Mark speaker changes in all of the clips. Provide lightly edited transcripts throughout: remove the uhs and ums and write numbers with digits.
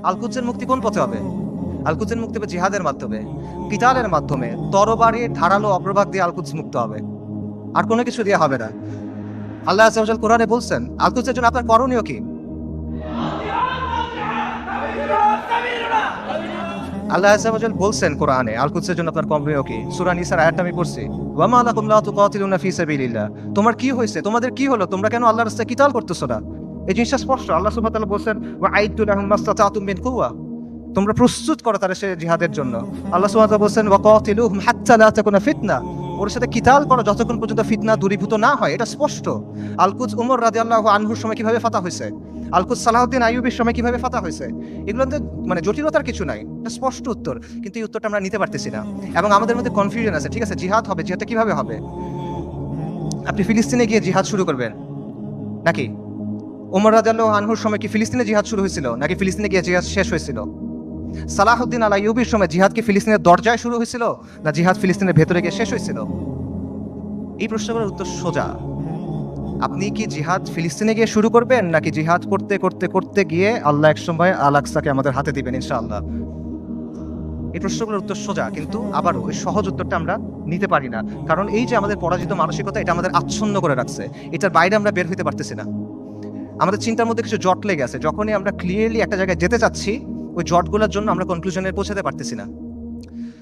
Speaker 1: আল-কুদসের মুক্তি কোন পথে হবে? আল-কুদসের মুক্তি হবে জিহাদের মাধ্যমে, কিতালের মাধ্যমে, তরবারির ধারালো অগ্রভাগ দিয়ে আল-কুদস মুক্ত হবে, আর কোনো কিছু দিয়ে হবে না। আল্লাহ আযজা ওয়া জাল কোরআনে বলছেন আল-কুদসের জন্য আপনার করণীয় কি? আল্লাহ আযজা ওয়া জাল বলছেন কোরআনে আল-কুদসের জন্য আপনার করণীয় কি? সূরা নিসার আয়াতটা আমি পড়ছি, ওয়া মা লাকুম লা তুকাতিলুনা ফি সাবিলিল্লাহ। তোমার কি হয়েছে, তোমাদের কি হলো, তোমরা কেন আল্লাহর রাস্তায় কিতাল করতেছো না? এই জিনিসটা স্পষ্ট। আল্লাহ সুবহানাহু ওয়া তাআলা বলছেন ওয়া আইদু লাহুম মাসতাতাতুম মিন কুওয়া, তোমরা প্রস্তুত করো তাদের সে জিহাদের জন্য। আল্লাহ সুবহানাহু ওয়া তাআলা বলছেন ওয়া কাতিলুহুম হাত্তা লা তাকুনা ফিতনা, ওর সাথে কিতাল করো যতক্ষণ পর্যন্ত ফিতনা দূরীভূত না হয়। এটা স্পষ্ট। আল-কুদস উমর রাদিয়াল্লাহু আনহুর সময় কিভাবে ফাতহ হয়েছে, আল-কুদস সালাহউদ্দিন আইয়ুবীর সময় কিভাবে ফাতহ হয়েছে, এগুলোতে মানে জটিলতার কিছু নাই, এটা স্পষ্ট উত্তর। কিন্তু এই উত্তরটা আমরা নিতে পারতেছি না এবং আমাদের মধ্যে কনফিউশন আছে। ঠিক আছে, জিহাদ হবে, জিহাদটা কিভাবে হবে? আপনি ফিলিস্তিনে গিয়ে জিহাদ শুরু করবেন নাকি? ওমর রাদিয়াল্লাহু আনহুর সময় কি ফিলিস্তিনে জিহাদ শুরু হয়েছিল নাকি ফিলিস্তিনে গিয়ে জিহাদ শেষ হয়েছিল? সালাহউদ্দিন আল আইয়ুবীর সময় জিহাদ কি ফিলিস্তিনের দরজায় শুরু হয়েছিল না জিহাদ ফিলিস্তিনের ভেতরে গিয়ে শেষ হয়েছিল? এই প্রশ্নগুলোর উত্তর সোজা। আপনি কি জিহাদ ফিলিস্তিনে গিয়ে শুরু করবেন নাকি জিহাদ করতে করতে করতে গিয়ে আল্লাহ একসময় আল-আকসাকে আমাদের হাতে দিবেন ইনশাআল্লাহ? এই প্রশ্নগুলোর উত্তর সোজা, কিন্তু আবারও ওই সহজ উত্তরটা আমরা নিতে পারি না, কারণ এই যে আমাদের পরাজিত মানসিকতা, এটা আমাদের আচ্ছন্ন করে রাখছে। এটার বাইরে আমরা বের হইতে পারতেছি না। আমাদের চিন্তার মধ্যে কিছু জট লেগে আছে। যখনই আমরা ক্লিয়ারলি একটা জায়গায় যেতে চাচ্ছি, ওই জটগুলোর জন্য আমরা কনক্লুশনে পৌঁছাতে পারতেছি না।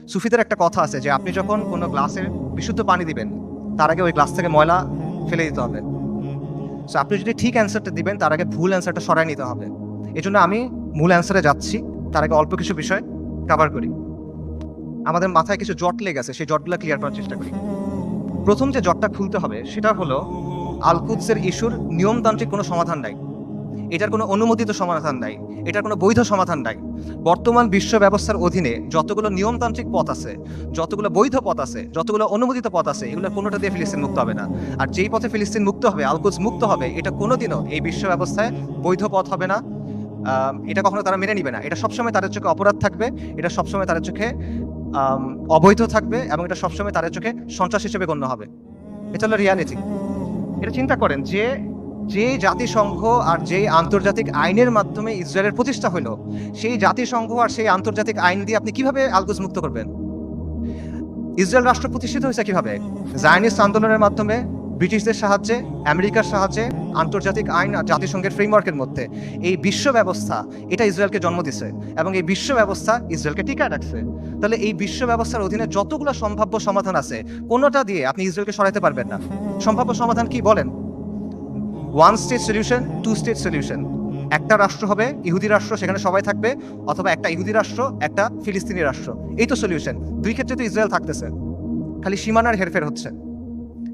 Speaker 1: সুফিদের একটা কথা আছে যে আপনি যখন কোনো গ্লাসে বিশুদ্ধ পানি দিবেন, তার আগে ওই গ্লাস থেকে ময়লা ফেলে দিতে হবে। সো আপনি যদি ঠিক অ্যান্সারটা দিবেন, তার আগে ভুল অ্যান্সারটা সরাই নিতে হবে। এই জন্য আমি মূল অ্যান্সারে যাচ্ছি, তার আগে অল্প কিছু বিষয় কভার করি। আমাদের মাথায় কিছু জট লেগে আছে, সেই জটগুলো ক্লিয়ার করার চেষ্টা করি। প্রথম যে জটটা খুলতে হবে সেটা হলো আল-কুদসের ইস্যুর নিয়মতান্ত্রিক কোনো সমাধান নাই, এটার কোনো অনুমোদিত সমাধান নাই, এটার কোনো বৈধ সমাধান নাই। বর্তমান বিশ্ব ব্যবস্থার অধীনে যতগুলো নিয়মতান্ত্রিক পথ আছে, যতগুলো বৈধ পথ আছে, যতগুলো অনুমোদিত পথ আছে, এগুলো কোনোটা দিয়ে ফিলিস্তিন মুক্ত হবে না। আর যেই পথে ফিলিস্তিন মুক্ত হবে, আল-কুদস মুক্ত হবে, এটা কোনোদিনও এই বিশ্ব ব্যবস্থায় বৈধ পথ হবে না। এটা কখনো তারা মেনে নিবে না। এটা সবসময় তাদের চোখে অপরাধ থাকবে, এটা সবসময় তাদের চোখে অবৈধ থাকবে, এবং এটা সবসময় তাদের চোখে সন্ত্রাস হিসেবে গণ্য হবে। এটা হলো রিয়ালিটি। এটা চিন্তা করেন যে যে জাতিসংঘ আর যেই আন্তর্জাতিক আইনের মাধ্যমে ইসরায়েলের প্রতিষ্ঠা হলো, সেই জাতিসংঘ আর সেই আন্তর্জাতিক আইন দিয়ে আপনি কিভাবে আল-কুদস মুক্ত করবেন? ইসরায়েল রাষ্ট্র প্রতিষ্ঠিত হয়েছে কিভাবে? জায়নিস্ট আন্দোলনের মাধ্যমে, ব্রিটিশদের সাহায্যে, আমেরিকার সাহায্যে, আন্তর্জাতিক আইন আর জাতিসংঘের ফ্রেমওয়ার্কের মধ্যে। এই বিশ্ব ব্যবস্থা এটা ইসরায়েলকে জন্ম দিছে, এবং এই বিশ্ব ব্যবস্থা ইসরায়েলকে টিকায় রাখছে। তাহলে এই বিশ্ব ব্যবস্থার অধীনে যতগুলো সম্ভাব্য সমাধান আছে, কোনোটা দিয়ে আপনি ইসরায়েলকে সরাইতে পারবেন না। সম্ভাব্য সমাধান কি বলেন? One state solution, two state solution. একটা রাষ্ট্র হবে, ইহুদি রাষ্ট্র, সেখানে সবাই থাকবে, অথবা একটা ইহুদি রাষ্ট্র, একটা ফিলিস্তিনি রাষ্ট্র। এই তো সলিউশন। দুই ক্ষেত্রে তো ইসরায়েল থাকতেছে, খালি সীমানার হেরফের হচ্ছে।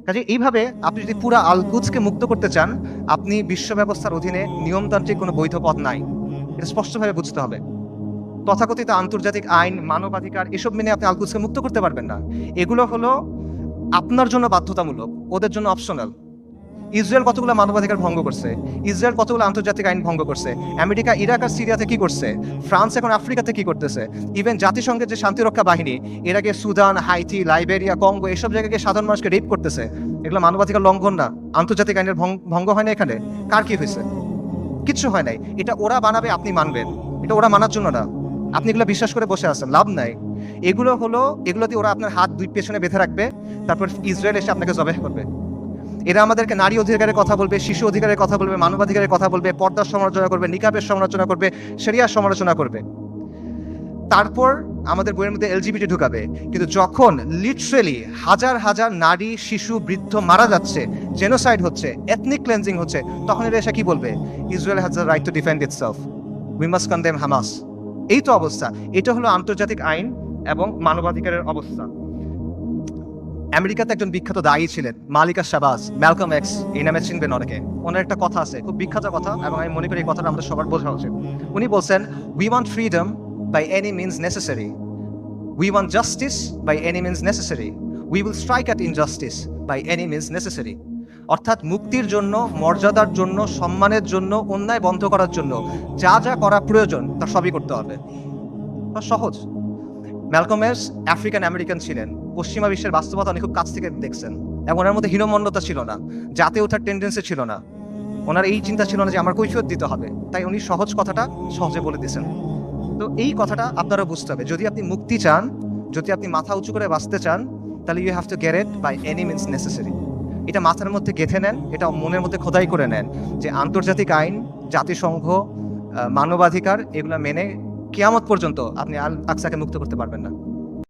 Speaker 1: কাজে এইভাবে আপনি যদি পুরো আল-কুদসকে মুক্ত করতে চান, আপনি বিশ্ব ব্যবস্থার অধীনে নিয়মতান্ত্রিক কোনো বৈধ পথ নাই, এটা স্পষ্টভাবে বুঝতে হবে। তথাকথিত আন্তর্জাতিক আইন, মানবাধিকার, এসব মেনে আপনি আল-কুদসকে মুক্ত করতে পারবেন না। এগুলো হলো আপনার জন্য বাধ্যতামূলক, ওদের জন্য অপশনাল। ইসরায়েল কতগুলো মানবাধিকার ভঙ্গ করছে, ইসরায়েল কতগুলো আন্তর্জাতিক আইন ভঙ্গ করছে, আমেরিকা ইরাক আর সিরিয়াতে কি করছে, ফ্রান্স এখন আফ্রিকাতে কি করতেছে, ইভেন জাতিসংঘের যে শান্তিরক্ষা বাহিনী, এর আগে সুদান, হাইতি, লাইবেরিয়া, কঙ্গো, এসব জায়গায় গিয়ে সাধারণ মানুষকে রেপ করতেছে। এগুলো মানবাধিকার লঙ্ঘন না? আন্তর্জাতিক আইনের ভঙ্গ হয় না এখানে? কার কি হয়েছে? কিচ্ছু হয় নাই। এটা ওরা বানাবে, আপনি মানবেন? এটা ওরা মানার জন্য না। আপনি এগুলো বিশ্বাস করে বসে আছেন, লাভ নাই। এগুলো দিয়ে ওরা আপনার হাত দুই পেছনে বেঁধে রাখবে, তারপর ইসরায়েল এসে আপনাকে জবাহ করবে। এরা আমাদেরকে নারী অধিকারের কথা বলবে, শিশু অধিকারের কথা বলবে, মানবাধিকারের কথা বলবে, পর্দার সমালোচনা করবে, নিকাবের সমালোচনা করবে, শরিয়ার সমালোচনা করবে। তারপর আমাদের বইয়ের মধ্যে এলজিবিটি ঢুকাবে। কিন্তু যখন লিটারেলি হাজার হাজার নারী, শিশু, বৃদ্ধ মারা যাচ্ছে, জেনোসাইড হচ্ছে, এথনিক ক্লেন্সিং হচ্ছে, তখন এরা এসে কি বলবে? Israel has the right to defend itself, we must condemn Hamas. এই তো অবস্থা। এটা হলো আন্তর্জাতিক আইন এবং মানবাধিকারের অবস্থা। আমেরিকাতে একজন বিখ্যাত দায়ী ছিলেন, মালিকা শাহবাজ, ম্যালকম এক্স, এই নামে চিনবেন অনেকে। ওনার একটা কথা আছে, খুব বিখ্যাত কথা, এবং আমি মনে করি এই কথাটা আমাদের সবার বোঝা উচিত। উনি বলছেন, we want freedom by any means necessary, we want justice by any means necessary, we will strike at injustice by any means necessary. অর্থাৎ মুক্তির জন্য, মর্যাদার জন্য, সম্মানের জন্য, অন্যায় বন্ধ করার জন্য যা যা করা প্রয়োজন তা সবই করতে হবে। সহজ। ম্যালকম এক্স আফ্রিকান আমেরিকান ছিলেন, পশ্চিমা বিশ্বের বাস্তবতা উনি খুব কাছ থেকে দেখছেন, এবং ওনার মধ্যে হীনমন্যতা ছিল না, জাতে ওঠার টেন্ডেন্সি ছিল না, ওনার এই চিন্তা ছিল না যে আমার কৈফিয়ত দিতে হবে। তাই উনি সহজ কথাটা সহজে বলে দিয়েছেন। তো এই কথাটা আপনারা বুঝতে হবে, যদি আপনি মুক্তি চান, যদি আপনি মাথা উঁচু করে বাঁচতে চান, তাহলে you have to get it by any means necessary. এটা মাথার মধ্যে গেঁথে নেন, এটা মনের মধ্যে খোদাই করে নেন যে আন্তর্জাতিক আইন, জাতিসংঘ, মানবাধিকার এগুলো মেনে কিয়ামত পর্যন্ত আপনি আল আকসাকে মুক্ত করতে পারবেন না।